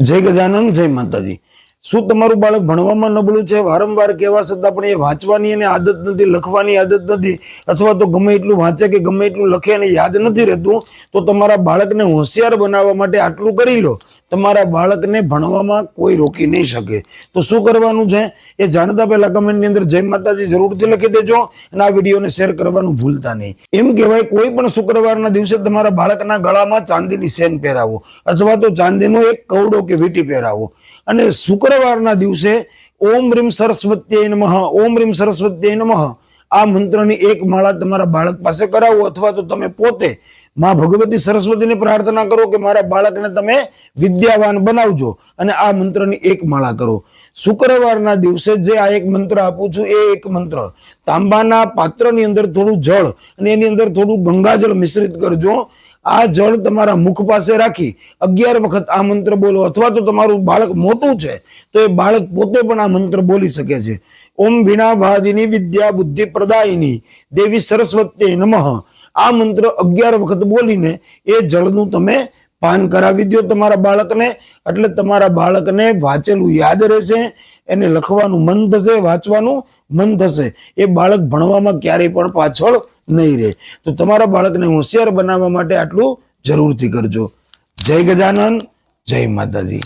જય ગજાનંદ, જય માતાજી। શું તમારું બાળક ભણવામાં નબળું છે? વારંવાર કહેવા છતાં પણ એ વાંચવાની એને આદત નથી, લખવાની આદત નથી, અથવા તો ગમે એટલું વાંચે કે ગમે એટલું લખે અને યાદ નથી રહેતું, તો તમારા બાળકને હોશિયાર બનાવવા માટે આટલું કરી લો, તમારા બાળકને ભણવામાં કોઈ રોકી નહીં શકે। તો શું કરવાનું છે એ જાણતા પહેલા કમેન્ટની અંદર જય માતાજી જરૂરથી લખી દેજો અને આ વિડીયોને શેર કરવાનું ભૂલતા નહીં। એમ કહેવાય કોઈ પણ શુક્રવારના દિવસે તમારા બાળકના ગળામાં ચાંદીની સેન પહેરાવો અથવા તો ચાંદીનો એક કવડો કે વીંટી પહેરાવો અને શુક્રવારના દિવસે ઓમ રીમ સરસ્વત્યય નમઃ, ઓમ રીમ સરસ્વત્યય નમઃ આ મંત્રની એક માળા તમારા બાળક પાસે કરાવો અથવા તો તમે પોતે માં ભગવતી સરસ્વતીને પ્રાર્થના કરો કે મારા બાળકને તમે વિદ્યાવાન બનાવજો અને આ મંત્રની એક માળા કરો। શુક્રવારના દિવસે જે આ એક મંત્ર આપું છું એ એક મંત્ર તાંબાના પાત્રની અંદર થોડું જળ અને એની અંદર થોડું ગંગાજળ મિશ્રિત કરજો। આ જળ તમારા મુખ પાસે રાખી 11 વખત આ મંત્ર બોલો અથવા તો તમારું બાળક મોટું છે તો એ બાળક પોતે પણ આ મંત્ર બોલી શકે છે। ઓમ વીણા ભાદિની વિદ્યા બુદ્ધિ પ્રદાયિની દેવી સરસ્વત્યય નમઃ આ મંત્ર 11 વખત બોલીને એ જળનું તમે પાન કરાવી દો તમારા બાળકને, એટલે તમારા બાળકને વાંચેલું યાદ રહેશે, એને લખવાનું મન થશે, વાંચવાનું મન થશે, એ બાળક ભણવામાં ક્યારેય પણ પાછળ નહીં રહે। તો તમારા બાળકને હોશિયાર બનાવવા માટે આટલું જરૂરથી કરજો। જય ગજાનંદ, જય માતાજી।